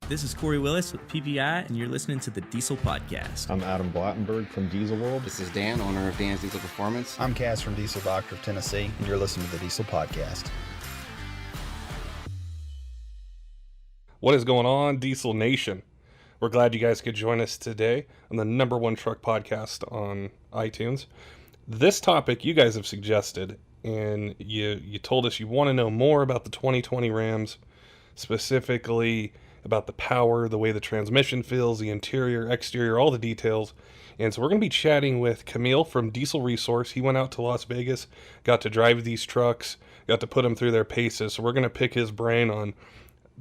This is Corey Willis with PPEI, and you're listening to the Diesel Podcast. I'm Adam Blattenberg from Diesel World. This is Dan, owner of Dan's Diesel Performance. I'm Cass from Diesel Doctor of Tennessee, and you're listening to the Diesel Podcast. What is going on, Diesel Nation? We're glad you guys could join us today on the #1 truck podcast on iTunes. This topic you guys have suggested, and you told us you want to know more about the 2020 Rams, specifically about the power, the way the transmission feels, the interior, exterior, all the details. And so we're going to be chatting with Camille from Diesel Resource. He went out to Las Vegas, got to drive these trucks, got to put them through their paces. So we're going to pick his brain on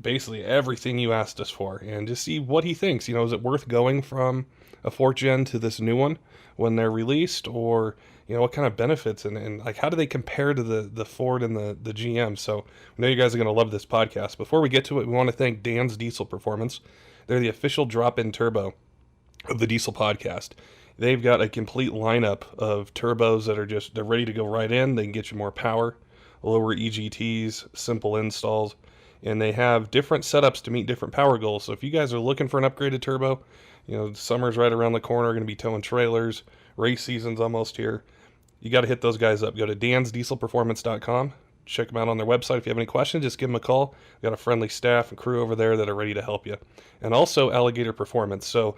basically everything you asked us for and just see what he thinks. You know, is it worth going from a 4th gen to this new one when they're released, or you know, what kind of benefits and like how do they compare to the Ford and the GM? So we know you guys are going to love this podcast. Before we get to it, we want to thank Dan's Diesel Performance. They're the official drop-in turbo of the Diesel Podcast. They've got a complete lineup of turbos that are they're ready to go right in. They can get you more power, lower EGTs, simple installs, and they have different setups to meet different power goals. So if you guys are looking for an upgraded turbo, you know, summer's right around the corner, going to be towing trailers, race season's almost here. You got to hit those guys up. Go to dansdieselperformance.com. Check them out on their website. If you have any questions, just give them a call. We've got a friendly staff and crew over there that are ready to help you. And also Alligator Performance. So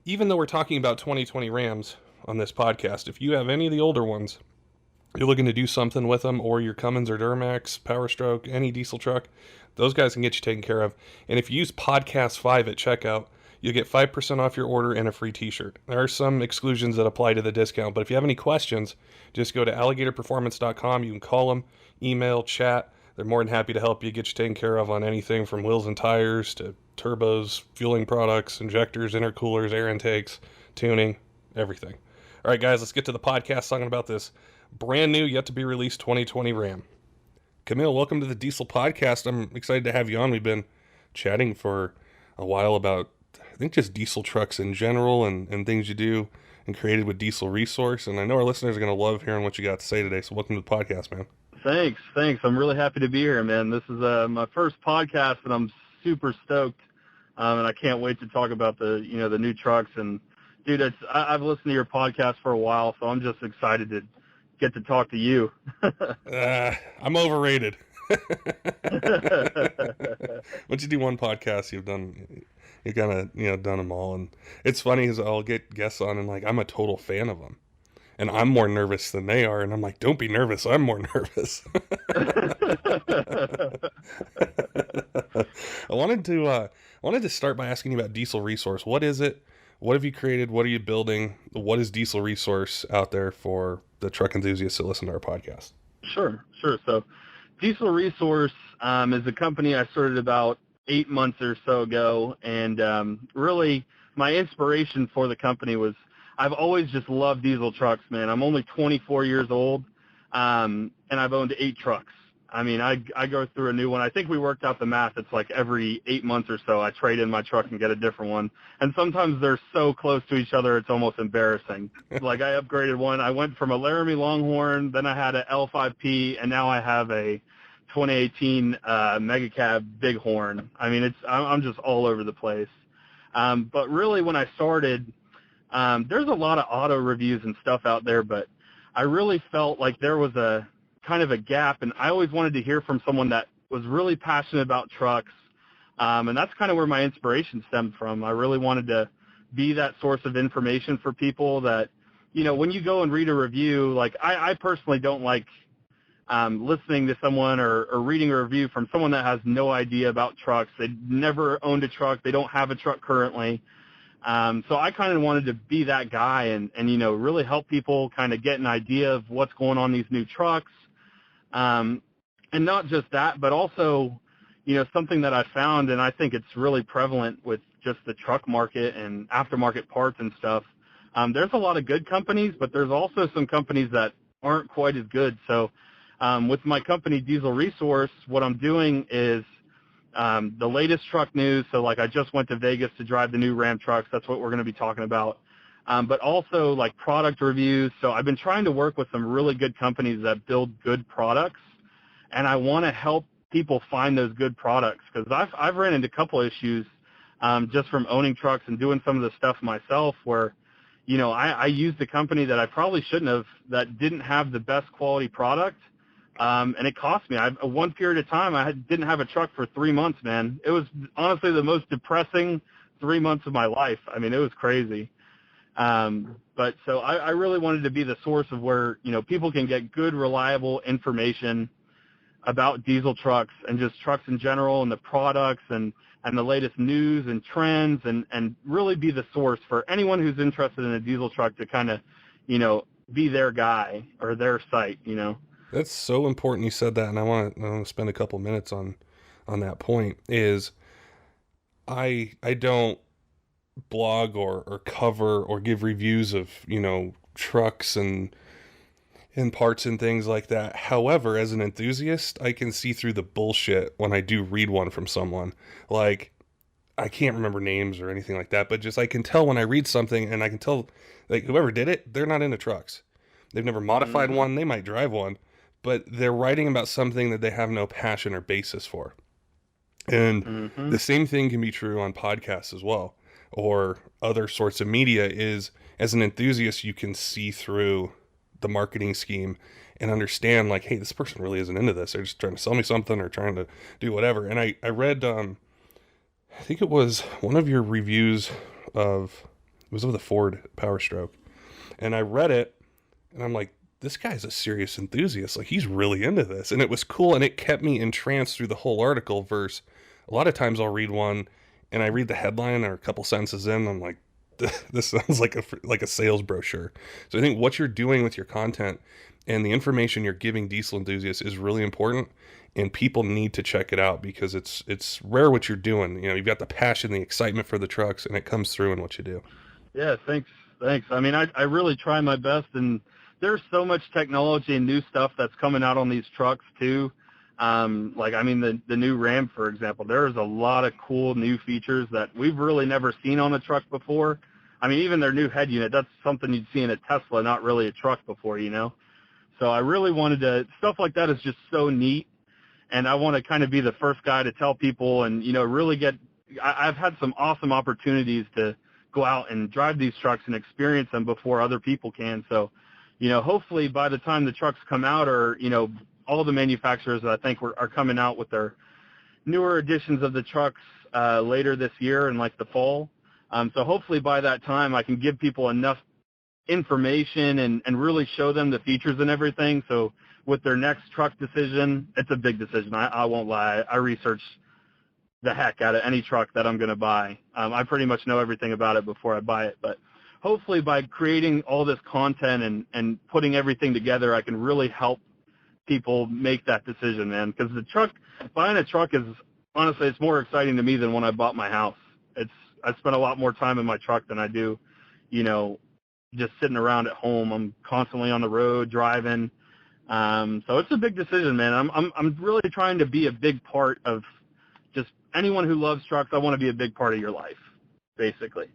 even though we're talking about 2020 Rams on this podcast, if you have any of the older ones, you're looking to do something with them, or your Cummins or Duramax, Powerstroke, any diesel truck, those guys can get you taken care of. And if you use Podcast 5 at checkout, you'll get 5% off your order and a free t-shirt. There are some exclusions that apply to the discount, but if you have any questions, just go to alligatorperformance.com. You can call them, email, chat. They're more than happy to help you, get you taken care of on anything from wheels and tires to turbos, fueling products, injectors, intercoolers, air intakes, tuning, everything. All right, guys, let's get to the podcast talking about this brand new, yet to be released 2020 Ram. Camille, welcome to the Diesel Podcast. I'm excited to have you on. We've been chatting for a while about, I think, just diesel trucks in general and things you do and created with Diesel Resource. And I know our listeners are going to love hearing what you got to say today. So welcome to the podcast, man. Thanks. I'm really happy to be here, man. This is my first podcast, and I'm super stoked. And I can't wait to talk about the new trucks. And dude, I've listened to your podcast for a while, so I'm just excited to get to talk to you. I'm overrated. Once you do one podcast, you've kind of, done them all. And it's funny is I'll get guests on and like, I'm a total fan of them and I'm more nervous than they are. And I'm like, don't be nervous. I'm more nervous. I wanted to start by asking you about Diesel Resource. What is it? What have you created? What are you building? What is Diesel Resource out there for the truck enthusiasts that listen to our podcast? Sure. So Diesel Resource is a company I started about 8 months or so ago, and really my inspiration for the company was I've always just loved diesel trucks, man. I'm only 24 years old, and I've owned 8 trucks. I mean, I go through a new one. I think we worked out the math. It's like every 8 months or so I trade in my truck and get a different one, and sometimes they're so close to each other it's almost embarrassing. Like I upgraded one. I went from a Laramie Longhorn, then I had a L5P, and now I have a 2018 Mega Cab Bighorn. I mean, I'm just all over the place. But really, when I started, there's a lot of auto reviews and stuff out there, but I really felt like there was a kind of a gap, and I always wanted to hear from someone that was really passionate about trucks, and that's kind of where my inspiration stemmed from. I really wanted to be that source of information for people that, when you go and read a review, like I personally don't like listening to someone or reading a review from someone that has no idea about trucks. They never owned a truck. They don't have a truck currently. So I kind of wanted to be that guy and really help people kind of get an idea of what's going on in these new trucks. And not just that, but also, something that I found, and I think it's really prevalent with just the truck market and aftermarket parts and stuff. There's a lot of good companies, but there's also some companies that aren't quite as good. So with my company, Diesel Resource, what I'm doing is the latest truck news. So like I just went to Vegas to drive the new Ram trucks. That's what we're going to be talking about. But also like product reviews. So I've been trying to work with some really good companies that build good products, and I want to help people find those good products because I've ran into a couple issues just from owning trucks and doing some of the stuff myself where, you know, I used a company that I probably shouldn't have, that didn't have the best quality product. And it cost me. One period of time, didn't have a truck for 3 months, man. It was honestly the most depressing 3 months of my life. I mean, it was crazy. But so I really wanted to be the source of where, you know, people can get good, reliable information about diesel trucks and just trucks in general and the products and the latest news and trends and really be the source for anyone who's interested in a diesel truck to kind of, you know, be their guy or their site, you know. That's so important you said that, and I want to spend a couple minutes on that point. Is I don't blog or cover or give reviews of, you know, trucks and parts and things like that. However, as an enthusiast, I can see through the bullshit when I do read one from someone. Like, I can't remember names or anything like that, but just I can tell when I read something, and I can tell, like, whoever did it, they're not into trucks. They've never modified one. They might drive one, but they're writing about something that they have no passion or basis for. And the same thing can be true on podcasts as well, or other sorts of media. Is, as an enthusiast, you can see through the marketing scheme and understand, like, hey, this person really isn't into this. They're just trying to sell me something or trying to do whatever. And I read, I think it was one of your reviews of the Ford Powerstroke. And I read it and I'm like, this guy's a serious enthusiast. Like, he's really into this. And it was cool. And it kept me entranced through the whole article. Versus a lot of times I'll read one and I read the headline or a couple sentences in, I'm like, this sounds like a sales brochure. So I think what you're doing with your content and the information you're giving diesel enthusiasts is really important, and people need to check it out because it's rare what you're doing. You know, you've got the passion, the excitement for the trucks, and it comes through in what you do. Yeah, thanks. I mean, I really try my best, and there's so much technology and new stuff that's coming out on these trucks too. Like, I mean, the new Ram, for example, there's a lot of cool new features that we've really never seen on a truck before. I mean, even their new head unit, that's something you'd see in a Tesla, not really a truck before, you know? So I really wanted to, stuff like that is just so neat. And I want to kind of be the first guy to tell people and, you know, really I've had some awesome opportunities to go out and drive these trucks and experience them before other people can. So, you know, hopefully by the time the trucks come out, or, you know, all the manufacturers I think are coming out with their newer editions of the trucks later this year in like the fall. So hopefully by that time I can give people enough information and really show them the features and everything. So with their next truck decision, it's a big decision. I won't lie. I research the heck out of any truck that I'm going to buy. I pretty much know everything about it before I buy it. But hopefully by creating all this content and putting everything together, I can really help people make that decision, man. Because buying a truck is, honestly, it's more exciting to me than when I bought my house. I spend a lot more time in my truck than I do, you know, just sitting around at home. I'm constantly on the road driving. So it's a big decision, man. I'm really trying to be a big part of just anyone who loves trucks. I want to be a big part of your life, basically.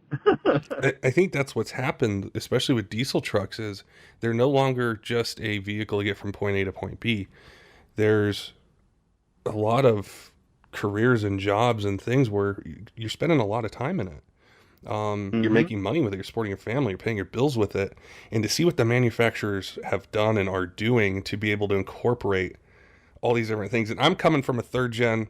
I think that's what's happened, especially with diesel trucks, is they're no longer just a vehicle to get from point A to point B. There's a lot of careers and jobs and things where you're spending a lot of time in it. You're making money with it, you're supporting your family, you're paying your bills with it. And to see what the manufacturers have done and are doing to be able to incorporate all these different things. And I'm coming from a third gen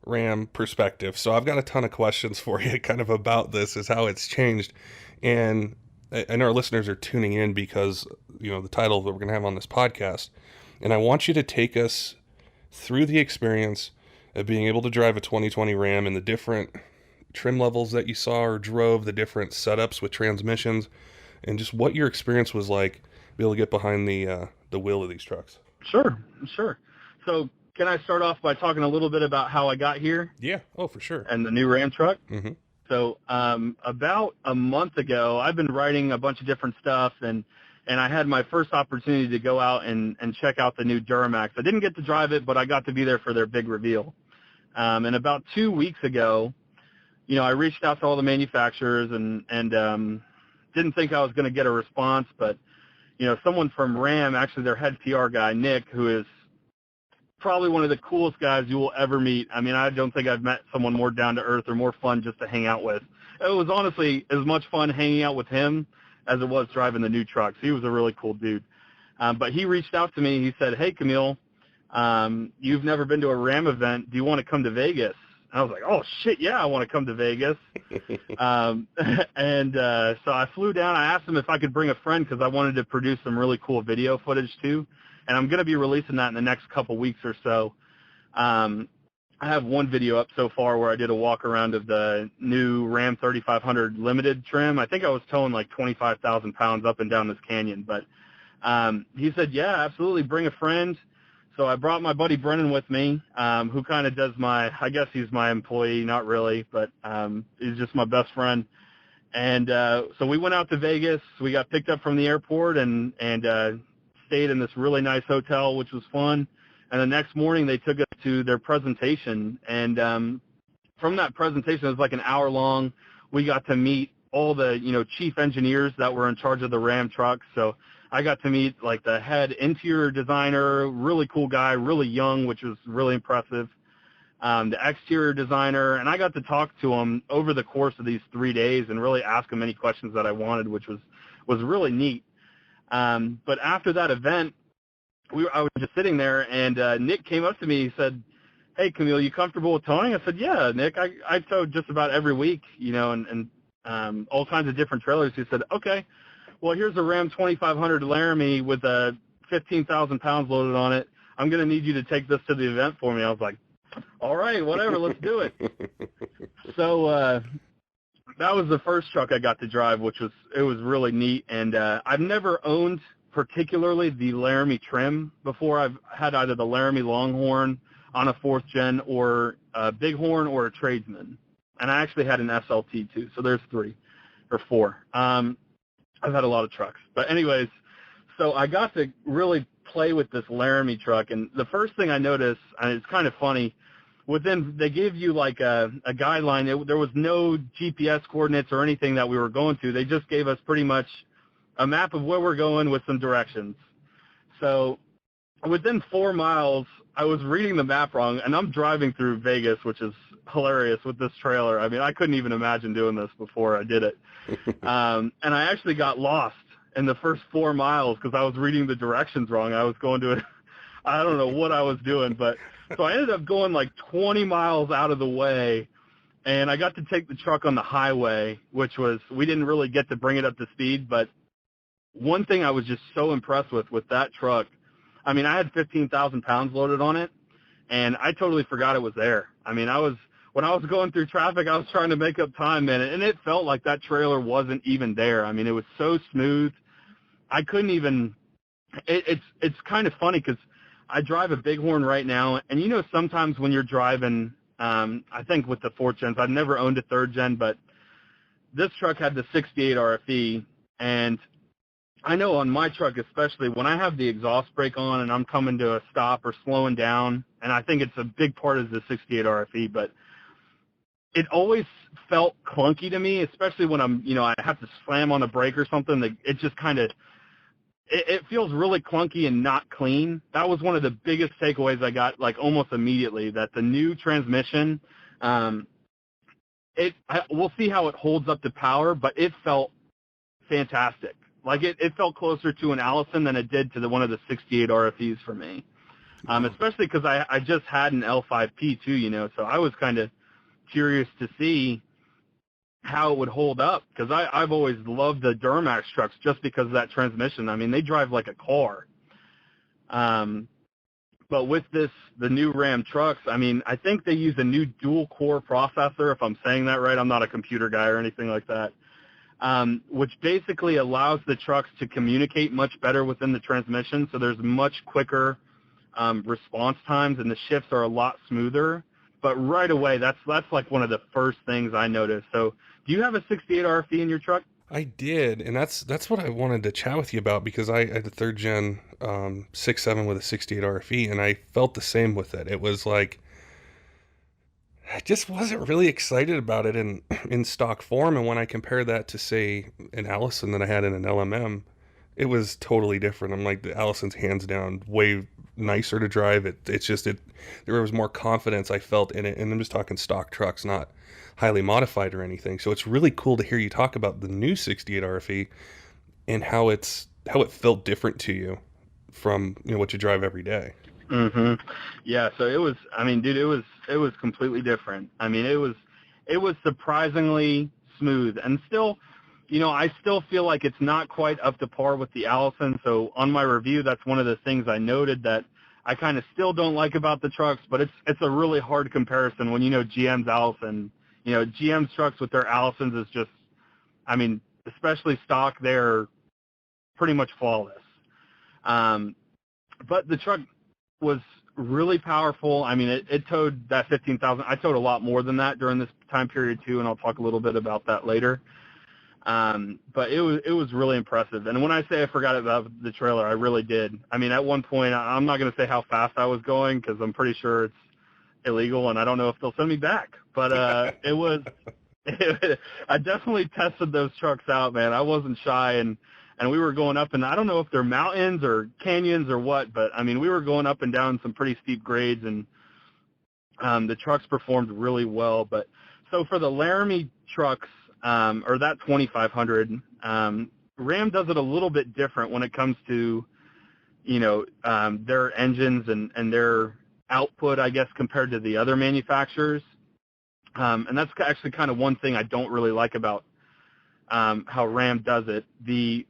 Ram perspective, so I've got a ton of questions for you kind of about this, is how it's changed. And I know our listeners are tuning in because, you know, the title that we're going to have on this podcast. And I want you to take us through the experience of being able to drive a 2020 Ram and the different trim levels that you saw or drove, the different setups with transmissions, and just what your experience was like, be able to get behind the wheel of these trucks. Sure. So can I start off by talking a little bit about how I got here? Yeah. Oh, for sure. And the new Ram truck? Mm-hmm. So about a month ago, I've been writing a bunch of different stuff, and I had my first opportunity to go out and check out the new Duramax. I didn't get to drive it, but I got to be there for their big reveal. And about 2 weeks ago, you know, I reached out to all the manufacturers and didn't think I was going to get a response, but, you know, someone from Ram, actually their head PR guy, Nick, who is probably one of the coolest guys you will ever meet. I mean, I don't think I've met someone more down to earth or more fun just to hang out with. It was honestly as much fun hanging out with him as it was driving the new trucks. He was a really cool dude. But he reached out to me. He said, "Hey, Camille, you've never been to a Ram event. Do you want to come to Vegas?" And I was like, "Oh, shit, yeah, I want to come to Vegas." So I flew down. I asked him if I could bring a friend because I wanted to produce some really cool video footage too. And I'm going to be releasing that in the next couple weeks or so. I have one video up so far where I did a walk around of the new Ram 3500 Limited trim. I think I was towing like 25,000 pounds up and down this canyon. But he said, "Yeah, absolutely, bring a friend." So I brought my buddy Brennan with me, who kind of does I guess he's my employee, not really, but he's just my best friend. And so we went out to Vegas. We got picked up from the airport and stayed in this really nice hotel, which was fun. And the next morning they took us to their presentation. And from that presentation, it was like an hour long. We got to meet all the, chief engineers that were in charge of the Ram trucks. So I got to meet like the head interior designer, really cool guy, really young, which was really impressive. The exterior designer, and I got to talk to him over the course of these 3 days and really ask him any questions that I wanted, which was really neat. But after that event, I was just sitting there, and Nick came up to me. He said, "Hey, Camille, you comfortable with towing?" I said, "Yeah, Nick, I tow just about every week, and all kinds of different trailers." He said, "Okay, well, here's a Ram 2500 Laramie with 15,000 pounds loaded on it. I'm going to need you to take this to the event for me." I was like, "All right, whatever, let's do it." So that was the first truck I got to drive, it was really neat. And I've never owned particularly the Laramie trim before. I've had either the Laramie Longhorn on a 4th gen or a Bighorn or a Tradesman. And I actually had an SLT too, so there's 3 or 4. I've had a lot of trucks. But anyways, so I got to really play with this Laramie truck, and the first thing I noticed, and it's kind of funny, they gave you like a guideline. There was no GPS coordinates or anything that we were going to. They just gave us pretty much a map of where we're going with some directions. So within 4 miles, I was reading the map wrong, and I'm driving through Vegas, which is hilarious with this trailer. I mean, I couldn't even imagine doing this before I did it. And I actually got lost in the first 4 miles because I was reading the directions wrong. I was going to I don't know what I was doing, but so I ended up going like 20 miles out of the way, and I got to take the truck on the highway, which we didn't really get to bring it up to speed. But one thing I was just so impressed with that truck, I mean, I had 15,000 pounds loaded on it, and I totally forgot it was there. I mean, when I was going through traffic, I was trying to make up time, man, and it felt like that trailer wasn't even there. I mean, it was so smooth. I couldn't even it's kind of funny because I drive a Bighorn right now, and sometimes when you're driving, I think with the 4th gens, I've never owned a 3rd gen, but this truck had the 68 RFE, and I know on my truck especially, when I have the exhaust brake on and I'm coming to a stop or slowing down, and I think it's a big part of the 68 RFE, but it always felt clunky to me, especially when I have to slam on the brake or something. It just kind of, it feels really clunky and not clean. That was one of the biggest takeaways I got, like almost immediately, that the new transmission, we'll see how it holds up to power, but it felt fantastic. Like it felt closer to an Allison than it did to one of the 68 RFEs for me, especially because I just had an L5P too, so I was kind of curious to see how it would hold up, because I've always loved the Duramax trucks just because of that transmission. I mean, they drive like a car. But with the new Ram trucks, I mean, I think they use a new dual-core processor, if I'm saying that right. I'm not a computer guy or anything like that. Which basically allows the trucks to communicate much better within the transmission, so there's much quicker response times, and the shifts are a lot smoother. But right away, that's like one of the first things I noticed. So do you have a 68 RFE in your truck? I did, and that's what I wanted to chat with you about, because I had a 3rd gen 6.7 with a 68 RFE, and I felt the same with it. It was like, I just wasn't really excited about it in stock form, and when I compare that to, say, an Allison that I had in an LMM, it was totally different. I'm like, the Allison's hands down way nicer to drive. There was more confidence I felt in it, and I'm just talking stock trucks, not highly modified or anything. So it's really cool to hear you talk about the new 68 RFE and how it felt different to you from what you drive every day. Yeah, so it was, I mean, dude, it was completely different. I mean, it was surprisingly smooth, and still, I still feel like it's not quite up to par with the Allison. So on my review, that's one of the things I noted that I kind of still don't like about the trucks, but it's a really hard comparison when GM's Allison. GM's trucks with their Allisons is just, I mean, especially stock, they're pretty much flawless. But the truck was really powerful. I mean, it towed that 15,000. I towed a lot more than that during this time period too, and I'll talk a little bit about that later. But it was really impressive. And when I say I forgot about the trailer, I really did. I mean, at one point, I'm not going to say how fast I was going because I'm pretty sure it's illegal, and I don't know if they'll send me back. But I definitely tested those trucks out, man. I wasn't shy, and we were going up, and I don't know if they're mountains or canyons or what, but, I mean, we were going up and down some pretty steep grades, and the trucks performed really well. But so for the Laramie trucks, or that 2500, Ram does it a little bit different when it comes to, their engines and their output, I guess, compared to the other manufacturers. And that's actually kind of one thing I don't really like about how Ram does it. The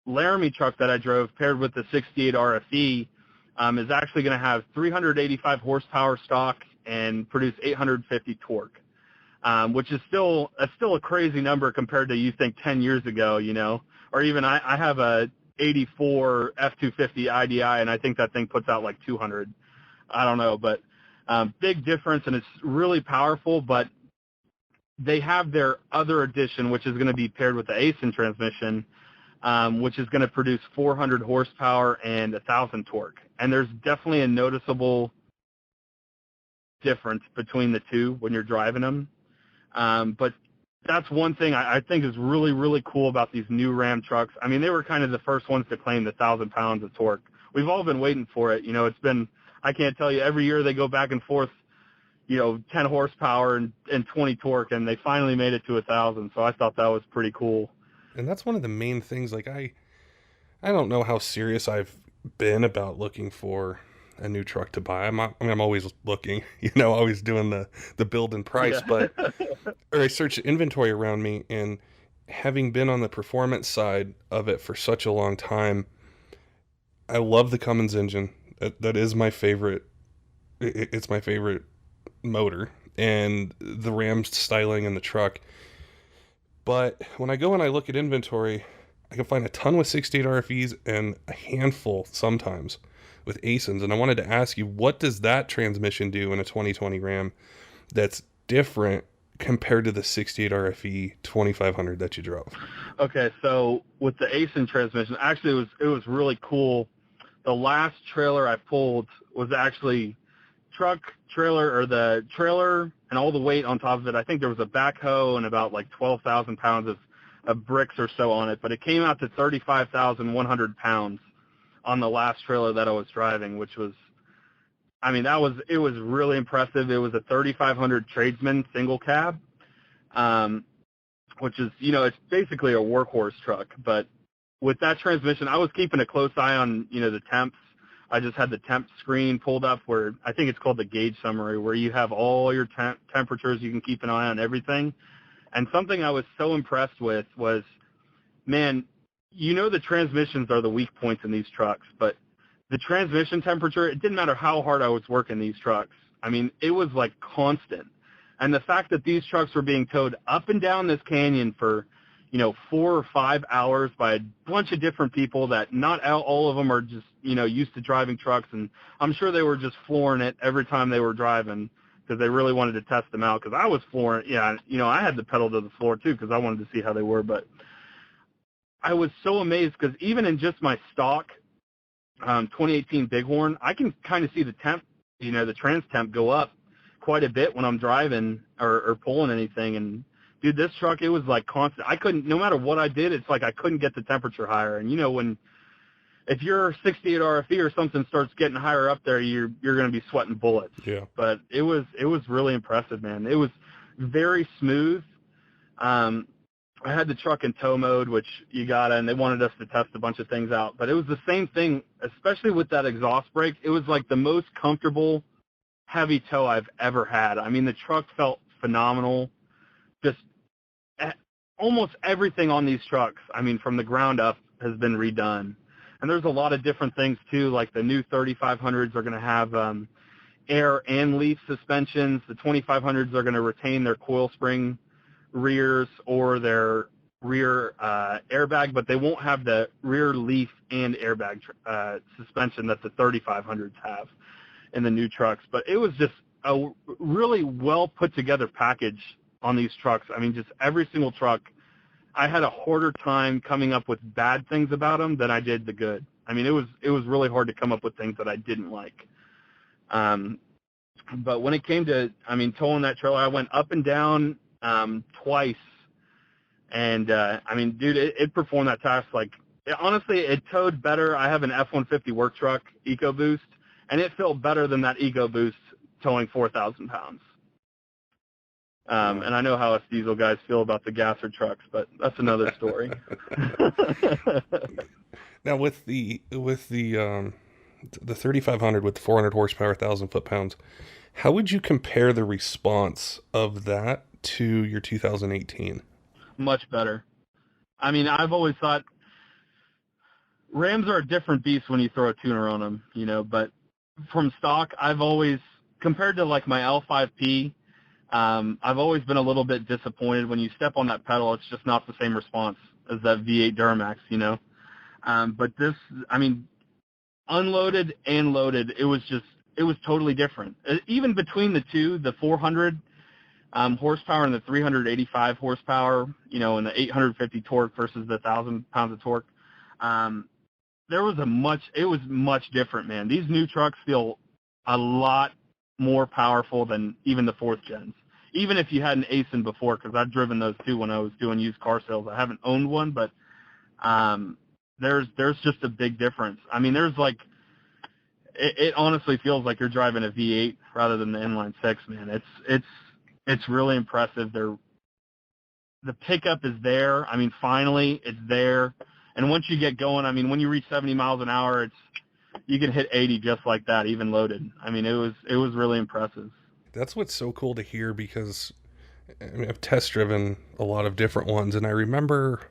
Laramie truck that I drove paired with the 68 RFE is actually going to have 385 horsepower stock and produce 850 torque, which is still a crazy number compared to, you think, 10 years ago, or even I have a 84 F250 IDI, and I think that thing puts out like 200. I don't know, but big difference, and it's really powerful. But they have their other edition, which is going to be paired with the ASIN transmission, which is going to produce 400 horsepower and 1,000 torque. And there's definitely a noticeable difference between the two when you're driving them. But that's one thing I think is really, really cool about these new Ram trucks. I mean, they were kind of the first ones to claim the 1,000 pounds of torque. We've all been waiting for it. It's been, I can't tell you, every year they go back and forth, 10 horsepower and 20 torque, and they finally made it to 1,000. So I thought that was pretty cool. And that's one of the main things. Like, I don't know how serious I've been about looking for a new truck to buy. I'm always looking, always doing the build and price, Yeah. or I search inventory around me, and having been on the performance side of it for such a long time, I love the Cummins engine. That is my favorite. It's my favorite motor, and the Ram styling in the truck. But when I go and I look at inventory, I can find a ton with 68 RFEs and a handful sometimes with ASINs. And I wanted to ask you, what does that transmission do in a 2020 Ram that's different compared to the 68 RFE 2500 that you drove? Okay, so with the ASIN transmission, actually it was really cool. The last trailer I pulled was actually truck, trailer, or the trailer and all the weight on top of it. I think there was a backhoe and about like 12,000 pounds of bricks or so on it, but it came out to 35,100 pounds on the last trailer that I was driving, which was, I mean, it was really impressive. It was a 3,500 tradesman single cab, which is, it's basically a workhorse truck. But with that transmission, I was keeping a close eye on, the temps. I just had the temp screen pulled up where I think it's called the gauge summary, where you have all your temperatures. You can keep an eye on everything. And something I was so impressed with was, man, the transmissions are the weak points in these trucks, but the transmission temperature, it didn't matter how hard I was working these trucks. I mean, it was like constant. And the fact that these trucks were being towed up and down this canyon for, 4 or 5 hours by a bunch of different people that not all of them are just, used to driving trucks. And I'm sure they were just flooring it every time they were driving because they really wanted to test them out, because I was flooring. Yeah, I had the pedal to the floor too because I wanted to see how they were. But I was so amazed because even in just my stock 2018 Bighorn, I can kind of see the temp, the trans temp go up quite a bit when I'm driving or pulling anything. And dude, this truck, it was like constant. I couldn't, no matter what I did, it's like I couldn't get the temperature higher. And when if your 68 RFE or something starts getting higher up there, you're going to be sweating bullets. Yeah. But it was really impressive, man. It was very smooth. I had the truck in tow mode, which and they wanted us to test a bunch of things out. But it was the same thing, especially with that exhaust brake. It was like the most comfortable heavy tow I've ever had. I mean, the truck felt phenomenal. Just almost everything on these trucks, I mean, from the ground up, has been redone. And there's a lot of different things, too, like the new 3500s are going to have air and leaf suspensions. The 2500s are going to retain their coil spring rears or their rear airbag, but they won't have the rear leaf and airbag suspension that the 3500s have in the new trucks. But it was just a really well put together package on these trucks. I mean, just every single truck, I had a harder time coming up with bad things about them than I did the good. I mean, it was really hard to come up with things that I didn't like. But when it came to, I mean, towing that trailer, I went up and down twice. And, I mean, dude, it performed that task honestly, it towed better. I have an F-150 work truck, EcoBoost, and it felt better than that EcoBoost towing 4,000 pounds. And I know how us diesel guys feel about the gasser trucks, but that's another story. Now with the 3500 with 400 horsepower, 1,000 foot-pounds, how would you compare the response of that to your 2018? Much better. I mean, I've always thought Rams are a different beast when you throw a tuner on them, but from stock, I've always, compared to like my L5P, I've always been a little bit disappointed when you step on that pedal. It's just not the same response as that V8 Duramax, but this, I mean, unloaded and loaded, it was totally different. Even between the two, the 400 horsepower and the 385 horsepower, and the 850 torque versus the 1,000 pounds of torque, it was much different, man. These new trucks feel a lot more powerful than even the fourth gens. Even if you had an Asen before, because I've driven those too when I was doing used car sales. I haven't owned one, but there's just a big difference. I mean, there's it honestly feels like you're driving a V8 rather than the inline six, man. It's really impressive. The pickup is there. I mean, finally it's there. And once you get going, I mean, when you reach 70 miles an hour, you can hit 80 just like that, even loaded. I mean, it was really impressive. That's what's so cool to hear, because I mean, I've test driven a lot of different ones, and I remember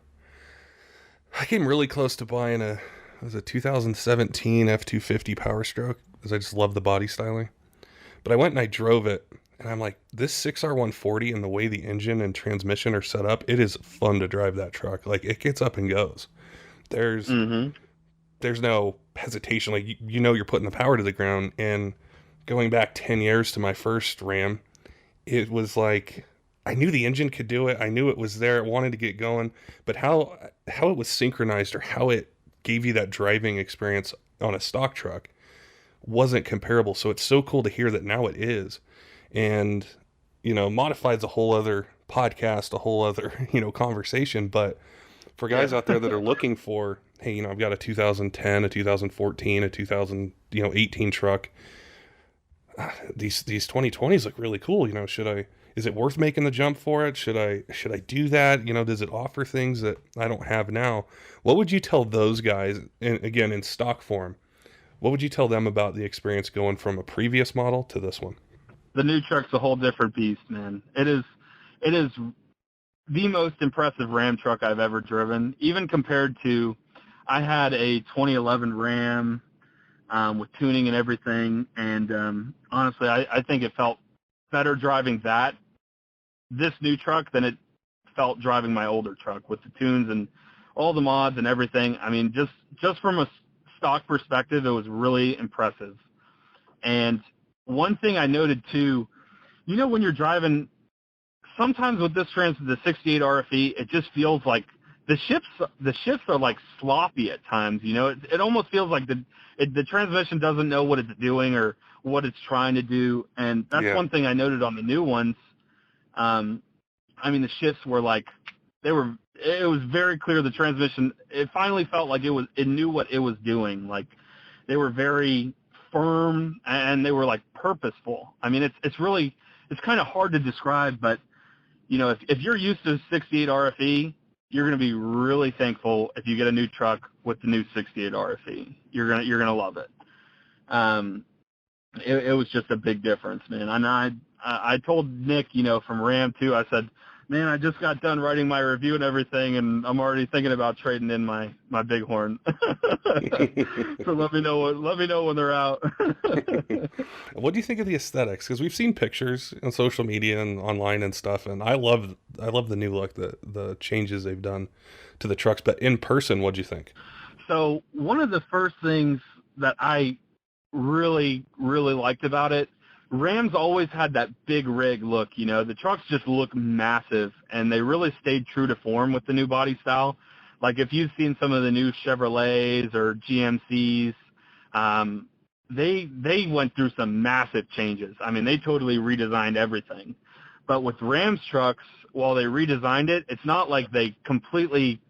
I came really close to buying a 2017 F250 Powerstroke, because I just love the body styling. But I went and I drove it, and I'm like, this 6R140 and the way the engine and transmission are set up, it is fun to drive that truck. Like, it gets up and goes. There's no hesitation. Like, you're putting the power to the ground. And going back 10 years to my first Ram, it was like, I knew the engine could do it. I knew it was there. It wanted to get going. But how it was synchronized, or how it gave you that driving experience on a stock truck, wasn't comparable. So it's so cool to hear that now it is. And, modified's a whole other podcast, a whole other, conversation. But for guys out there that are looking for, hey, I've got a 2010, a 2014, a 2018 truck. These 2020s look really cool. Is it worth making the jump for it? Should I do that? Does it offer things that I don't have now? What would you tell those guys, and again, in stock form, what would you tell them about the experience going from a previous model to this one? The new truck's a whole different beast, man. It is the most impressive Ram truck I've ever driven, even compared to, I had a 2011 Ram with tuning and everything, and honestly, I think it felt better driving this new truck than it felt driving my older truck with the tunes and all the mods and everything. I mean, just from a stock perspective, it was really impressive. And one thing I noted too, when you're driving, sometimes with this the 68 RFE, it just feels like the shifts are like sloppy at times. It almost feels like the transmission doesn't know what it's doing or what it's trying to do. And that's one thing I noted on the new ones. I mean, the shifts were like it was very clear the transmission, it finally felt like it knew what it was doing. Like they were very firm and they were like purposeful. I mean, it's kind of hard to describe, but you know, if you're used to 68 RFE, you're going to be really thankful if you get a new truck with the new 68 RFE. You're going to love it. It was just a big difference, man. And I told Nick, you know, from Ram too, I said, man, I just got done writing my review and everything, and I'm already thinking about trading in my Bighorn. So let me know when they're out. What do you think of the aesthetics? Because we've seen pictures on social media and online and stuff, and I love the new look, the changes they've done to the trucks. But in person, what'd you think? So one of the first things that I really, really liked about it, Rams always had that big rig look, you know. The trucks just look massive, and they really stayed true to form with the new body style. Like if you've seen some of the new Chevrolets or GMCs, they went through some massive changes. I mean, they totally redesigned everything. But with Rams trucks, while they redesigned it, it's not like they completely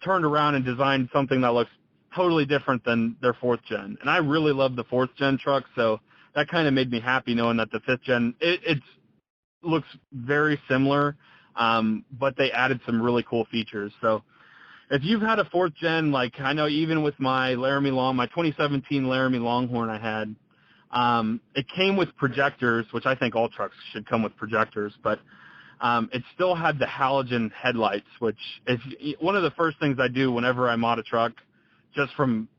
turned around and designed something that looks totally different than their 4th gen. And I really love the 4th gen truck, so that kind of made me happy knowing that the 5th gen, it looks very similar, but they added some really cool features. So if you've had a 4th gen, like I know even with my my 2017 Laramie Longhorn I had, it came with projectors, which I think all trucks should come with projectors, but it still had the halogen headlights, which is one of the first things I do whenever I mod a truck, just from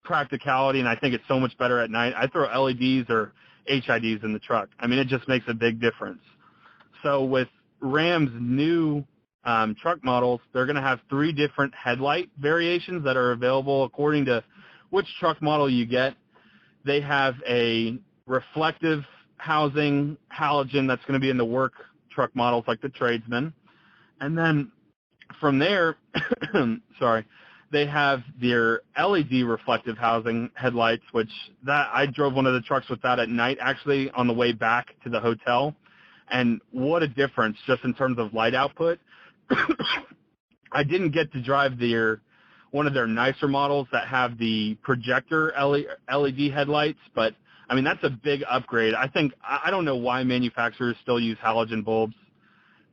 practicality, and I think it's so much better at night. I throw LEDs or HIDs in the truck. I mean, it just makes a big difference. So with Ram's new truck models, they're going to have 3 different headlight variations that are available according to which truck model you get. They have a reflective housing halogen that's going to be in the work truck models like the Tradesman. And then from there, they have their LED reflective housing headlights, which that I drove one of the trucks with that at night, actually, on the way back to the hotel. And what a difference just in terms of light output. I didn't get to drive one of their nicer models that have the projector LED headlights, but I mean, that's a big upgrade. I don't know why manufacturers still use halogen bulbs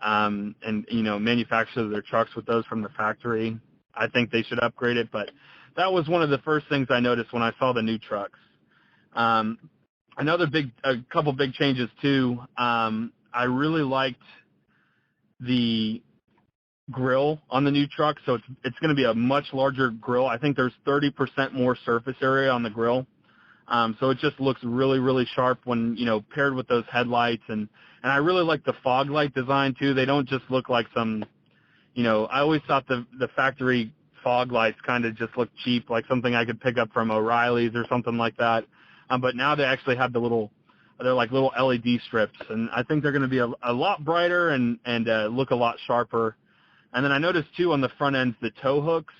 and, you know, manufacture their trucks with those from the factory. I think they should upgrade it, but that was one of the first things I noticed when I saw the new trucks. A couple big changes too. I really liked the grill on the new truck, so it's going to be a much larger grill. I think there's 30% more surface area on the grill, so it just looks really, really sharp when, you know, paired with those headlights. And I really like the fog light design too. They don't just look like some, you know, I always thought the factory fog lights kind of just look cheap, like something I could pick up from O'Reilly's or something like that. But now they actually have they're like little LED strips, and I think they're going to be a lot brighter and look a lot sharper. And then I noticed too on the front ends, the tow hooks.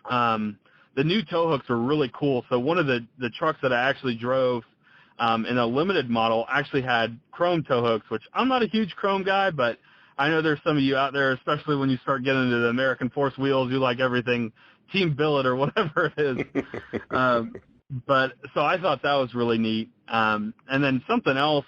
The new tow hooks are really cool. So one of the trucks that I actually drove in a limited model actually had chrome tow hooks, which I'm not a huge chrome guy, but I know there's some of you out there, especially when you start getting into the American Force wheels, you like everything Team Billet or whatever it is. But so I thought that was really neat. And then something else,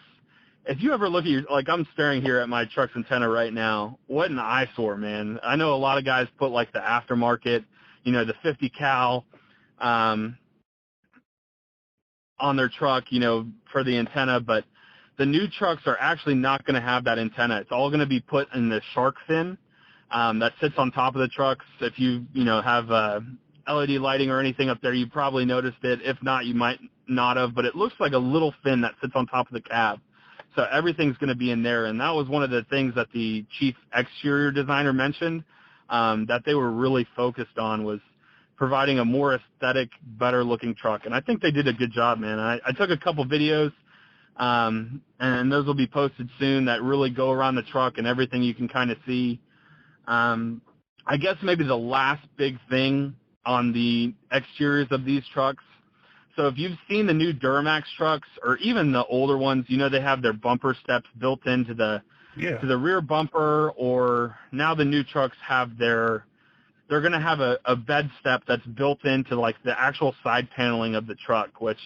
if you ever look at like I'm staring here at my truck's antenna right now, what an eyesore, man. I know a lot of guys put like the aftermarket, you know, the 50 cal on their truck, you know, for the antenna, but the new trucks are actually not going to have that antenna. It's all going to be put in the shark fin that sits on top of the trucks. If you know, have LED lighting or anything up there, you probably noticed it. If not, you might not have, but it looks like a little fin that sits on top of the cab. So everything's going to be in there, and that was one of the things that the chief exterior designer mentioned that they were really focused on, was providing a more aesthetic, better-looking truck. And I think they did a good job, man. I took a couple videos, and those will be posted soon, that really go around the truck and everything you can kind of see. I guess maybe the last big thing on the exteriors of these trucks, so if you've seen the new Duramax trucks or even the older ones, you know they have their bumper steps built into the to the rear bumper, or now the new trucks have they're going to have a bed step that's built into like the actual side paneling of the truck, which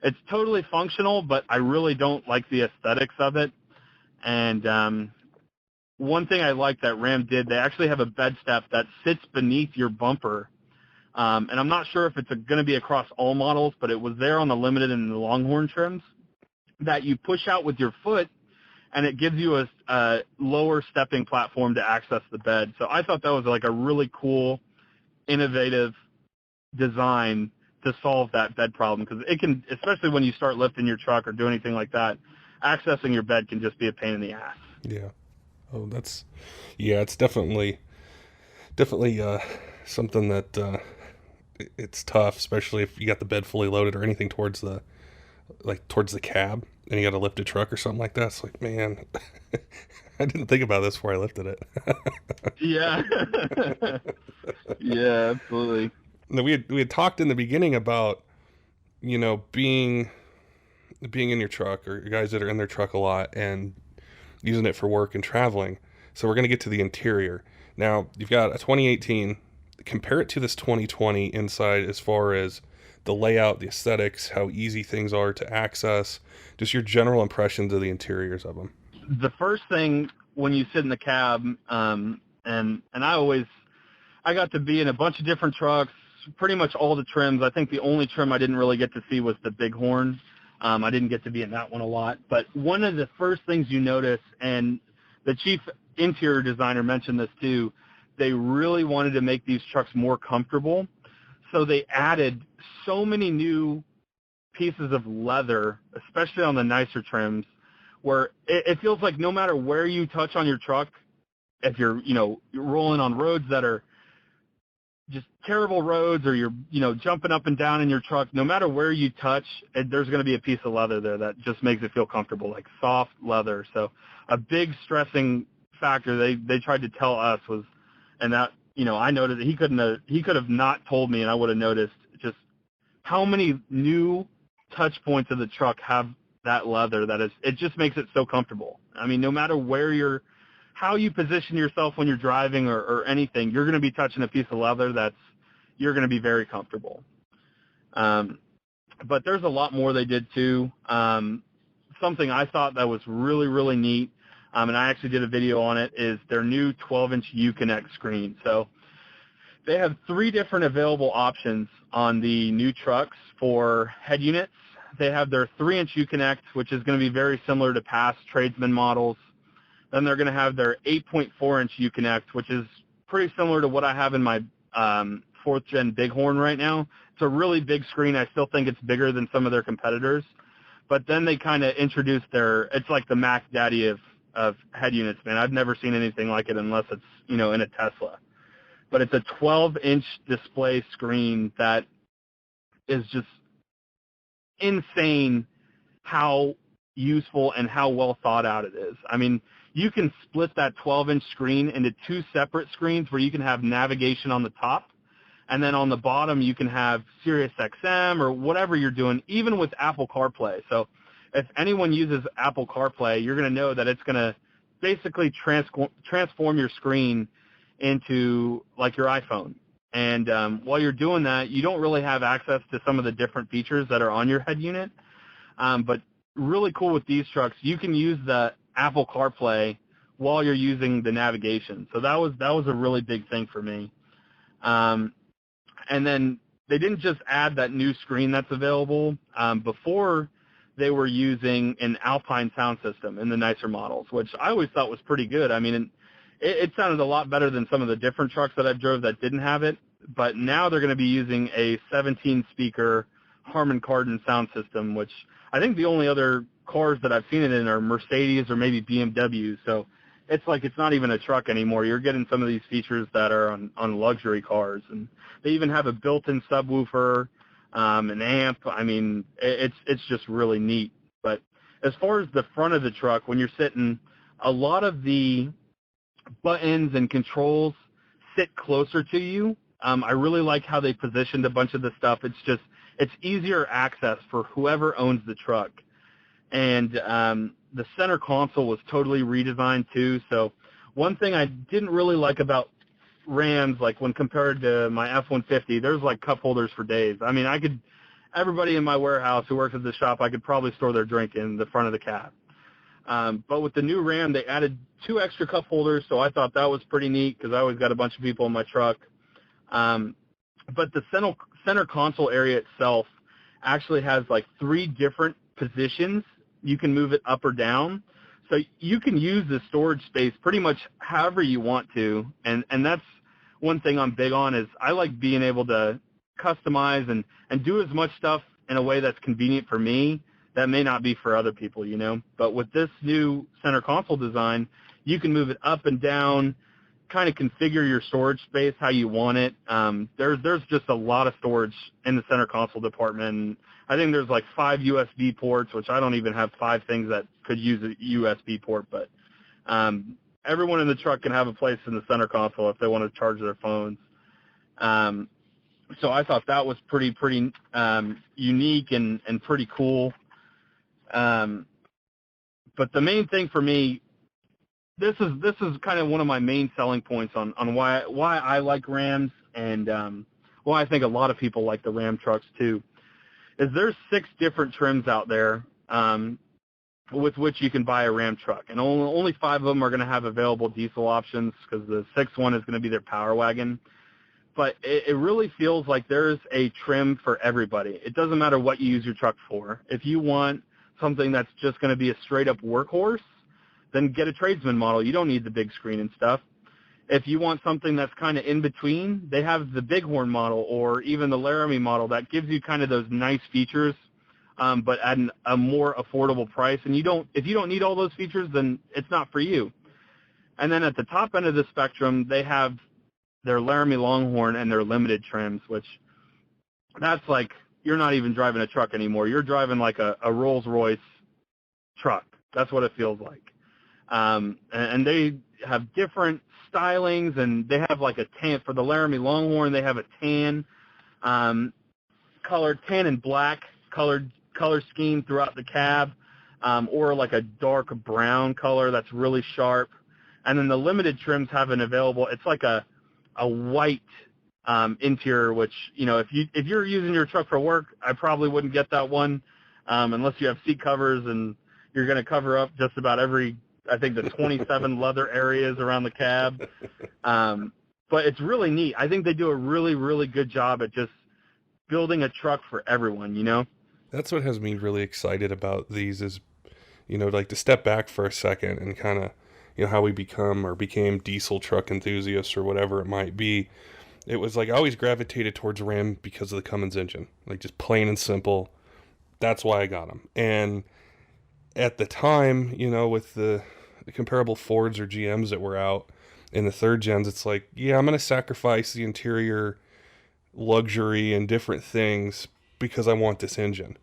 it's totally functional, but I really don't like the aesthetics of it. And one thing I like that Ram did, they actually have a bed step that sits beneath your bumper. And I'm not sure if it's going to be across all models, but it was there on the Limited and the Longhorn trims, that you push out with your foot, and it gives you a lower stepping platform to access the bed. So I thought that was like a really cool, innovative design to solve that bed problem, because it can, especially when you start lifting your truck or do anything like that, accessing your bed can just be a pain in the ass. Yeah. Oh, it's definitely something that it's tough, especially if you got the bed fully loaded or anything towards the cab, and you got to lift a truck or something like that. It's like, man, I didn't think about this before I lifted it. Yeah. Yeah, absolutely. Now, we had talked in the beginning about, being in your truck, or guys that are in their truck a lot and using it for work and traveling. So we're going to get to the interior. Now, you've got a 2018. Compare it to this 2020 inside as far as the layout, the aesthetics, how easy things are to access, just your general impressions of the interiors of them. The first thing when you sit in the cab, and I got to be in a bunch of different trucks, pretty much all the trims. I think the only trim I didn't really get to see was the Bighorn. I didn't get to be in that one a lot. But one of the first things you notice, and the chief interior designer mentioned this too, they really wanted to make these trucks more comfortable. So they added so many new pieces of leather, especially on the nicer trims, where it feels like no matter where you touch on your truck, if you're rolling on roads that are just terrible roads, or you're jumping up and down in your truck, no matter where you touch, there's going to be a piece of leather there that just makes it feel comfortable, like soft leather. So a big stressing factor they tried to tell us was, and that I noticed that he could have not told me, and I would have noticed just how many new touch points of the truck have that leather it just makes it so comfortable. I mean, no matter how you position yourself when you're driving or anything, you're going to be touching a piece of leather you're going to be very comfortable. But there's a lot more they did too. Something I thought that was really, really neat, and I actually did a video on it, is their new 12-inch Uconnect screen. So they have 3 different available options on the new trucks for head units. They have their 3-inch Uconnect, which is going to be very similar to past Tradesman models. Then they're going to have their 8.4-inch Uconnect, which is pretty similar to what I have in my 4th-gen Bighorn right now. It's a really big screen. I still think it's bigger than some of their competitors. But then they kind of introduced it's like the Mac Daddy of head units, man. I've never seen anything like it unless it's, in a Tesla. But it's a 12-inch display screen that is just insane how useful and how well thought out it is. I mean, you can split that 12-inch screen into 2 separate screens where you can have navigation on the top, and then on the bottom you can have Sirius XM or whatever you're doing, even with Apple CarPlay. So if anyone uses Apple CarPlay, you're going to know that it's going to basically transform your screen into like your iPhone. And while you're doing that, you don't really have access to some of the different features that are on your head unit. But really cool with these trucks, you can use the Apple CarPlay while you're using the navigation. So that was a really big thing for me. And then they didn't just add that new screen that's available. Before, they were using an Alpine sound system in the nicer models, which I always thought was pretty good. I mean, it sounded a lot better than some of the different trucks that I've drove that didn't have it. But now they're going to be using a 17-speaker Harman Kardon sound system, which I think the only other cars that I've seen it in are Mercedes or maybe BMWs. So it's like it's not even a truck anymore. You're getting some of these features that are on luxury cars. And they even have a built-in subwoofer, an amp. I mean, it's just really neat. But as far as the front of the truck, when you're sitting, a lot of the buttons and controls sit closer to you. I really like how they positioned a bunch of the stuff. It's easier access for whoever owns the truck. And the center console was totally redesigned too. So one thing I didn't really like about Rams, like when compared to my F-150, there's like cup holders for days. I mean, everybody in my warehouse who works at the shop, I could probably store their drink in the front of the cab. But with the new Ram, they added 2 extra cup holders, so I thought that was pretty neat because I always got a bunch of people in my truck. But the center console area itself actually has like 3 different positions. You can move it up or down. So you can use the storage space pretty much however you want to. And that's one thing I'm big on is I like being able to customize and do as much stuff in a way that's convenient for me that may not be for other people, you know. But with this new center console design, you can move it up and down, kind of configure your storage space how you want it. There's just a lot of storage in the center console department. I think there's like 5 USB ports, which I don't even have 5 things that could use a USB port. But everyone in the truck can have a place in the center console if they want to charge their phones. So I thought that was pretty unique and pretty cool. But the main thing for me, this is kind of one of my main selling points on why I like Rams and why I think a lot of people like the Ram trucks too, is there's 6 different trims out there with which you can buy a Ram truck, and only 5 of them are going to have available diesel options because the 6th one is going to be their Power Wagon. But it really feels like there's a trim for everybody. It doesn't matter what you use your truck for. If you want something that's just going to be a straight-up workhorse, then get a tradesman model. You don't need the big screen and stuff. If you want something that's kind of in between, they have the Bighorn model or even the Laramie model that gives you kind of those nice features, but at a more affordable price. And if you don't need all those features, then it's not for you. And then at the top end of the spectrum, they have their Laramie Longhorn and their limited trims, which that's like you're not even driving a truck anymore. You're driving like a Rolls-Royce truck. That's what it feels like. And they have different stylings, and they have like a tan for the Laramie Longhorn. They have a tan, colored tan and black color scheme throughout the cab, or like a dark brown color that's really sharp. And then the limited trims have an available. It's like a white interior, which, you know, if you're using your truck for work, I probably wouldn't get that one unless you have seat covers and you're going to cover up just about every, I think, the 27 leather areas around the cab. But it's really neat. I think they do a really, really good job at just building a truck for everyone, you know? That's what has me really excited about these is, you know, like to step back for a second and kind of, you know, how we became diesel truck enthusiasts or whatever it might be. It was like I always gravitated towards Ram because of the Cummins engine, like just plain and simple. That's why I got them. And at the time, you know, with the comparable Fords or GMs that were out in the 3rd gens, it's like, yeah, I'm going to sacrifice the interior luxury and different things because I want this engine.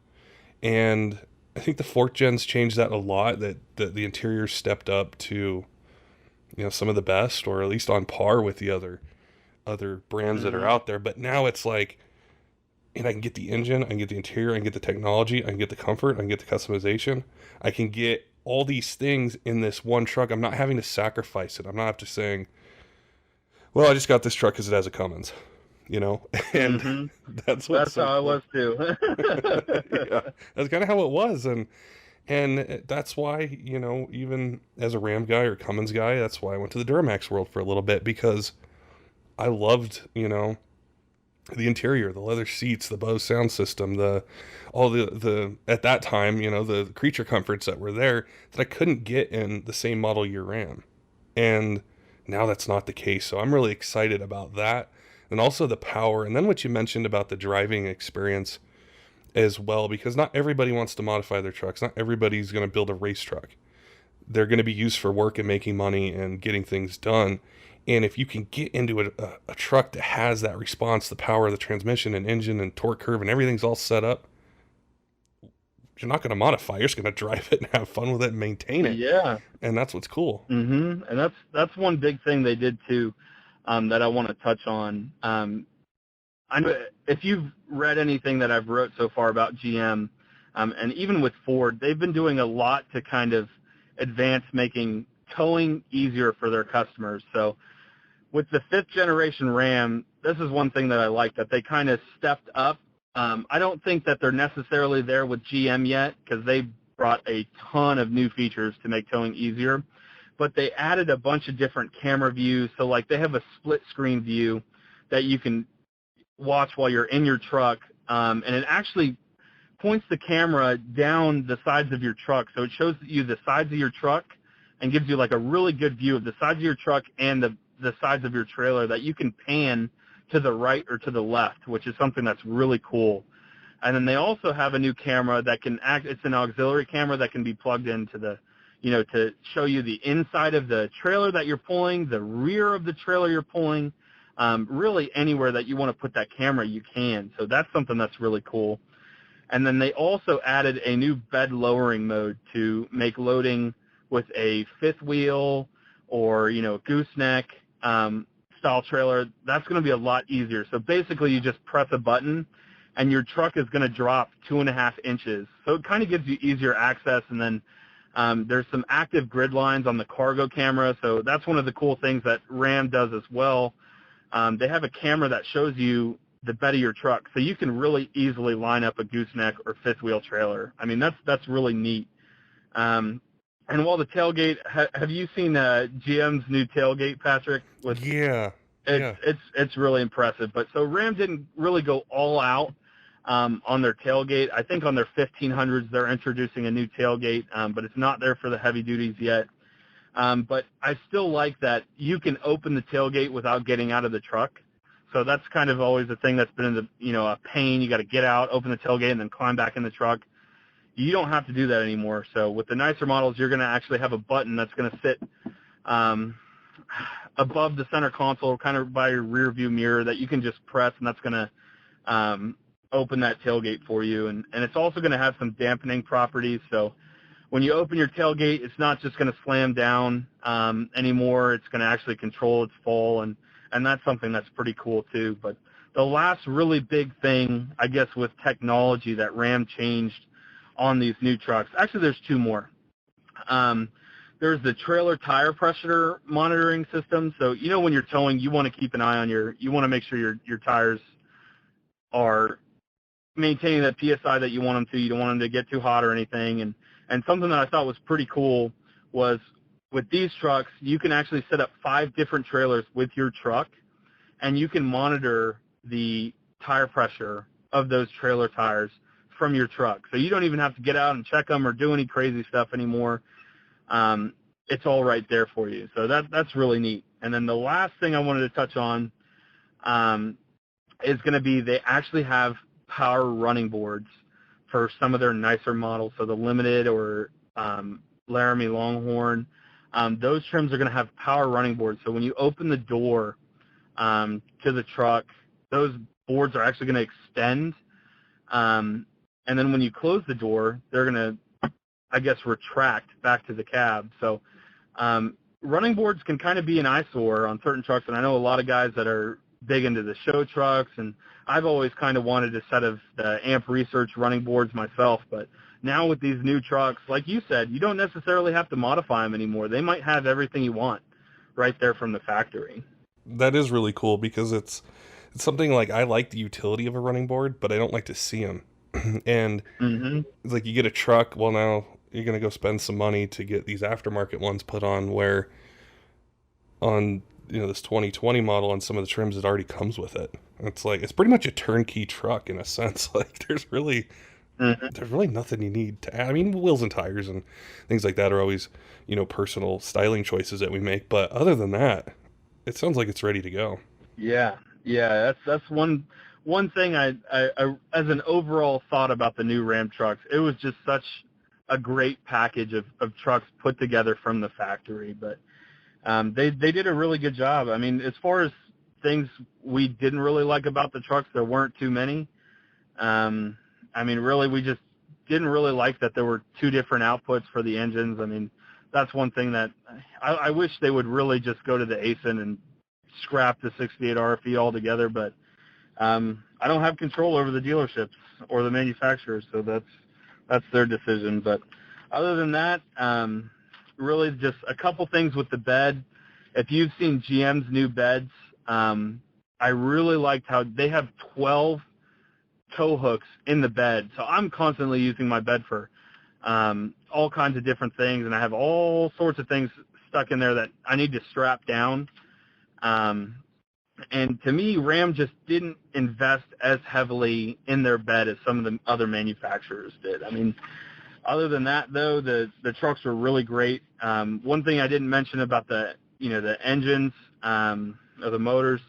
And I think the 4th gens changed that a lot, that the interior stepped up to, you know, some of the best, or at least on par with the other brands that are out there. But now it's like, and I can get the engine, I can get the interior, I can get the technology, I can get the comfort, I can get the customization. I can get all these things in this one truck. I'm not having to sacrifice it. I'm not after saying, well, I just got this truck because it has a Cummins, you know? And that's how it was too. Yeah, that's kind of how it was. And that's why, you know, even as a Ram guy or Cummins guy, that's why I went to the Duramax world for a little bit, because I loved, you know, the interior, the leather seats, the Bose sound system, all the at that time, you know, the creature comforts that were there that I couldn't get in the same model year Ram. And now that's not the case. So I'm really excited about that. And also the power. And then what you mentioned about the driving experience as well, because not everybody wants to modify their trucks. Not everybody's going to build a race truck. They're going to be used for work and making money and getting things done. And if you can get into a truck that has that response, the power of the transmission and engine and torque curve and everything's all set up, you're not going to modify. You're just going to drive it and have fun with it and maintain it. Yeah. And that's what's cool. And that's one big thing they did too, that I want to touch on. I know if you've read anything that I've wrote so far about GM, and even with Ford, they've been doing a lot to kind of advanced, making towing easier for their customers. So with the 5th generation Ram, this is one thing that I like, that they kind of stepped up. I don't think that they're necessarily there with GM yet, because they brought a ton of new features to make towing easier, but they added a bunch of different camera views. So like they have a split screen view that you can watch while you're in your truck, and it actually points the camera down the sides of your truck. So it shows you the sides of your truck and gives you like a really good view of the sides of your truck and the sides of your trailer that you can pan to the right or to the left, which is something that's really cool. And then they also have a new camera that can act, it's an auxiliary camera that can be plugged into the, to show you the inside of the trailer that you're pulling, the rear of the trailer you're pulling, really anywhere that you want to put that camera, you can. So that's something that's really cool. And then they also added a new bed lowering mode to make loading with a fifth wheel or, gooseneck style trailer. That's going to be a lot easier. So basically you just press a button and your truck is going to drop 2.5 inches. So it kind of gives you easier access. And then there's some active grid lines on the cargo camera. So that's one of the cool things that Ram does as well. They have a camera that shows you the bed of your truck, so you can really easily line up a gooseneck or fifth wheel trailer. I mean, that's really neat. And while the tailgate, have you seen GM's new tailgate, Patrick? It's really impressive. But so Ram didn't really go all out on their tailgate. I think on their 1500s they're introducing a new tailgate, but it's not there for the heavy duties yet. But I still like that you can open the tailgate without getting out of the truck. So that's kind of always a thing that's been in the, a pain. You got to get out, open the tailgate, and then climb back in the truck. You don't have to do that anymore. So with the nicer models, you're going to actually have a button that's going to sit above the center console, kind of by your rear view mirror, that you can just press, and that's going to open that tailgate for you. And it's also going to have some dampening properties. So when you open your tailgate, it's not just going to slam down anymore. It's going to actually control its fall, and that's something that's pretty cool too. But the last really big thing, I guess, with technology that Ram changed on these new trucks, actually there's two more. There's the trailer tire pressure monitoring system. So, when you're towing, you want to keep an eye on you want to make sure your tires are maintaining that PSI that you want them to. You don't want them to get too hot or anything. And something that I thought was pretty cool was, with these trucks, you can actually set up 5 different trailers with your truck, and you can monitor the tire pressure of those trailer tires from your truck. So you don't even have to get out and check them or do any crazy stuff anymore. It's all right there for you. So that's really neat. And then the last thing I wanted to touch on is going to be, they actually have power running boards for some of their nicer models. So the Limited or Laramie Longhorn, those trims are going to have power running boards. So when you open the door to the truck, those boards are actually going to extend. And then when you close the door, they're going to, I guess, retract back to the cab. So running boards can kind of be an eyesore on certain trucks. And I know a lot of guys that are big into the show trucks, and I've always kind of wanted a set of the Amp Research running boards myself. But now with these new trucks, like you said, you don't necessarily have to modify them anymore. They might have everything you want right there from the factory. That is really cool, because it's something like, I like the utility of a running board, but I don't like to see them. And it's like, you get a truck, well, now you're going to go spend some money to get these aftermarket ones put on, where on this 2020 model, on some of the trims, it already comes with it. It's like, it's pretty much a turnkey truck in a sense. Like, there's really nothing you need to add. I mean, wheels and tires and things like that are always, personal styling choices that we make. But other than that, it sounds like it's ready to go. Yeah. That's one thing I as an overall thought about the new Ram trucks. It was just such a great package of trucks put together from the factory. But they did a really good job. I mean, as far as things we didn't really like about the trucks, there weren't too many. I mean, really, we just didn't really like that there were 2 different outputs for the engines. I mean, that's one thing that I wish they would really just go to the ASIN and scrap the 68 RFE altogether. But I don't have control over the dealerships or the manufacturers, so that's their decision. But other than that, really just a couple things with the bed. If you've seen GM's new beds, I really liked how they have 12 tow hooks in the bed. So I'm constantly using my bed for all kinds of different things, and I have all sorts of things stuck in there that I need to strap down. And to me, Ram just didn't invest as heavily in their bed as some of the other manufacturers did. I mean, other than that, though, the trucks were really great. One thing I didn't mention about the engines or the motors,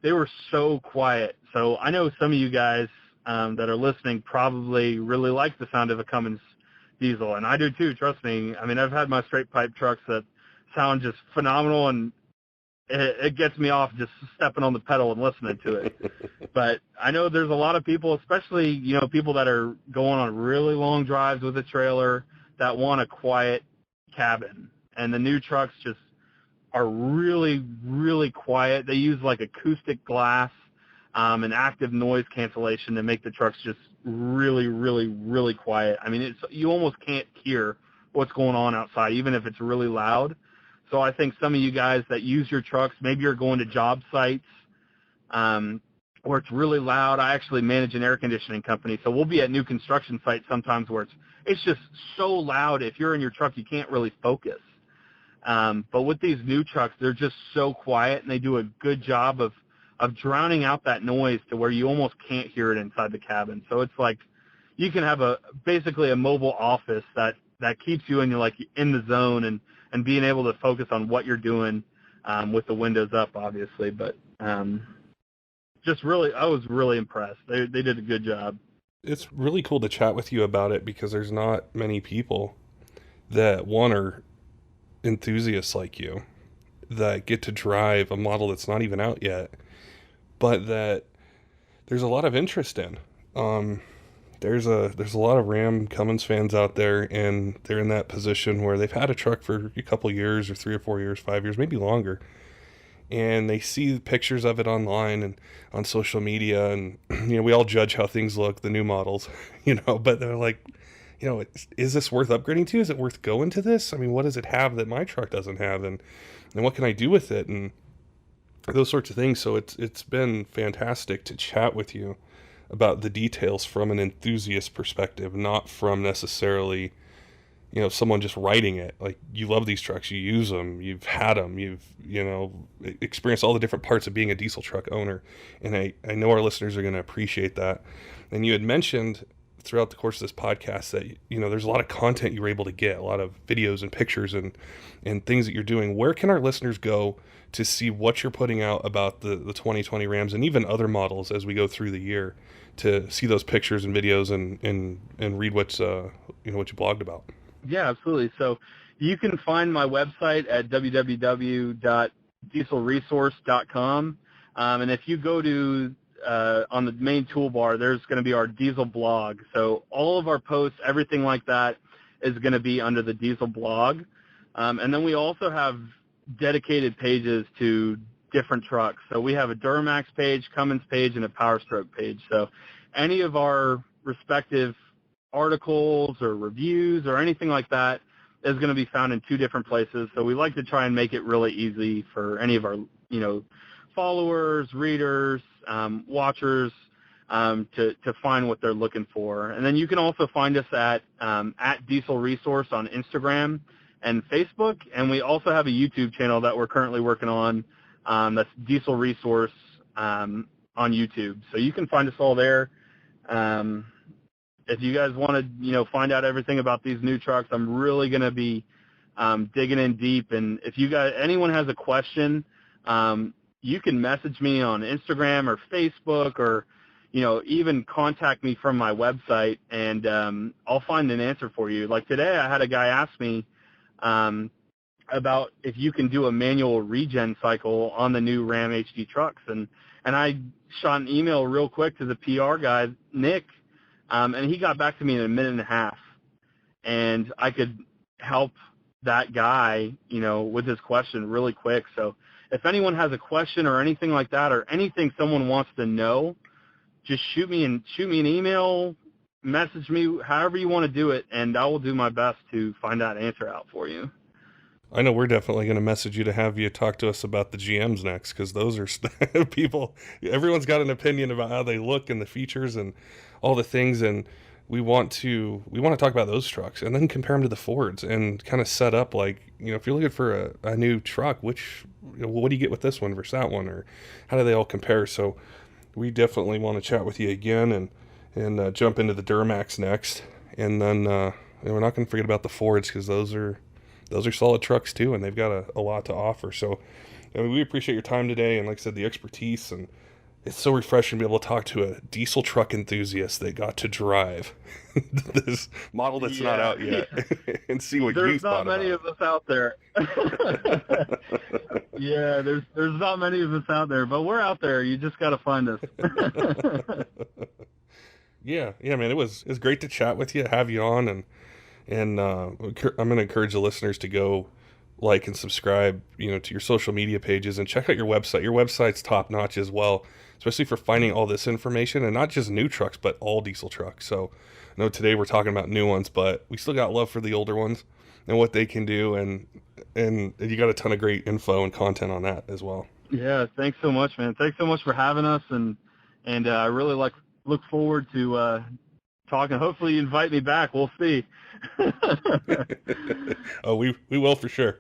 they were so quiet. So I know some of you guys that are listening probably really like the sound of a Cummins diesel, and I do too, trust me. I mean, I've had my straight pipe trucks that sound just phenomenal, and it gets me off just stepping on the pedal and listening to it. But I know there's a lot of people, especially, people that are going on really long drives with a trailer that want a quiet cabin. And the new trucks just are really, really quiet. They use like acoustic glass and active noise cancellation to make the trucks just really, really, really quiet. I mean, you almost can't hear what's going on outside, even if it's really loud. So I think some of you guys that use your trucks, maybe you're going to job sites where it's really loud. I actually manage an air conditioning company, so we'll be at new construction sites sometimes where it's just so loud. If you're in your truck, you can't really focus. But with these new trucks, they're just so quiet, and they do a good job of drowning out that noise to where you almost can't hear it inside the cabin. So it's like you can have basically a mobile office that keeps you in the zone and being able to focus on what you're doing with the windows up, obviously. But just really, I was really impressed. They did a good job. It's really cool to chat with you about it because there's not many people that are enthusiasts like you that get to drive a model that's not even out yet, but that there's a lot of interest in. There's a lot of Ram Cummins fans out there, and they're in that position where they've had a truck for a couple years or 3 or 4 years, 5 years, maybe longer, and they see pictures of it online and on social media, and we all judge how things look, the new models, but they're like, is this worth upgrading to? Is it worth going to this? I mean, what does it have that my truck doesn't have, and what can I do with it, and those sorts of things. So it's been fantastic to chat with you about the details from an enthusiast perspective, not from necessarily, someone just writing it. Like, you love these trucks, you use them, you've had them, you've, experienced all the different parts of being a diesel truck owner. And I know our listeners are going to appreciate that. And you had mentioned throughout the course of this podcast that, there's a lot of content you're able to get, a lot of videos and pictures and things that you're doing. Where can our listeners go to see what you're putting out about the 2020 Rams and even other models as we go through the year, to see those pictures and videos and read what you blogged about? Yeah, absolutely. So you can find my website at www.dieselresource.com. And if you go to on the main toolbar, there's going to be our diesel blog. So all of our posts, everything like that, is going to be under the diesel blog. And then we also have dedicated pages to different trucks. So we have a Duramax page, Cummins page, and a Powerstroke page. So any of our respective articles or reviews or anything like that is going to be found in 2 different places. So we like to try and make it really easy for any of our, followers, readers, watchers, to find what they're looking for. And then you can also find us at Diesel Resource on Instagram and Facebook. And we also have a YouTube channel that we're currently working on. That's Diesel Resource on YouTube. So you can find us all there. If you guys want to, find out everything about these new trucks, I'm really going to be digging in deep. And if anyone has a question, you can message me on Instagram or Facebook, or, even contact me from my website, and I'll find an answer for you. Like today, I had a guy ask me about if you can do a manual regen cycle on the new Ram HD trucks. And I shot an email real quick to the PR guy, Nick, and he got back to me in a minute and a half. And I could help that guy, with his question really quick. So if anyone has a question or anything like that, or anything someone wants to know, just shoot me an email, message me, however you want to do it, and I will do my best to find that answer out for you. I know we're definitely going to message you to have you talk to us about the GMs next, because those are people, everyone's got an opinion about how they look and the features and all the things, and we want to talk about those trucks and then compare them to the Fords and kind of set up, like, if you're looking for a new truck, what do you get with this one versus that one, or how do they all compare? So we definitely want to chat with you again and jump into the Duramax next, and then we're not going to forget about the Fords, because those are solid trucks too, and they've got a lot to offer. So we appreciate your time today, and like I said, the expertise, and it's so refreshing to be able to talk to a diesel truck enthusiast that got to drive this model that's not out yet and see what you thought about it. There's not many of us out there. Yeah, there's not many of us out there, but we're out there. You just got to find us. Yeah, man, it was great to chat with you, have you on, and I'm going to encourage the listeners to go like and subscribe, to your social media pages, and check out your website. Your website's top notch as well, especially for finding all this information, and not just new trucks, but all diesel trucks. So I know today we're talking about new ones, but we still got love for the older ones and what they can do, and you got a ton of great info and content on that as well. Yeah, thanks so much, man. Thanks so much for having us, and I really look forward to talking. Hopefully you invite me back. We'll see. Oh, we will for sure.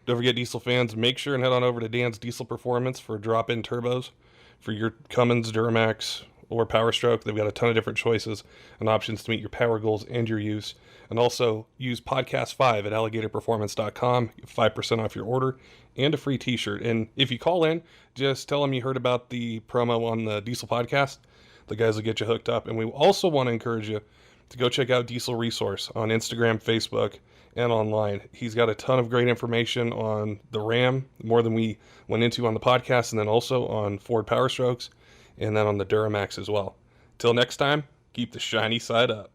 Don't forget, diesel fans, make sure and head on over to Dan's Diesel Performance for drop-in turbos for your Cummins, Duramax, or Powerstroke. They've got a ton of different choices and options to meet your power goals and your use. And also use podcast 5 at alligatorperformance.com. 5% off your order and a free t-shirt. And if you call in, just tell them you heard about the promo on the Diesel podcast. The guys will get you hooked up. And we also want to encourage you to go check out Diesel Resource on Instagram, Facebook, and online. He's got a ton of great information on the Ram, more than we went into on the podcast, and then also on Ford Powerstrokes, and then on the Duramax as well. Till next time, keep the shiny side up.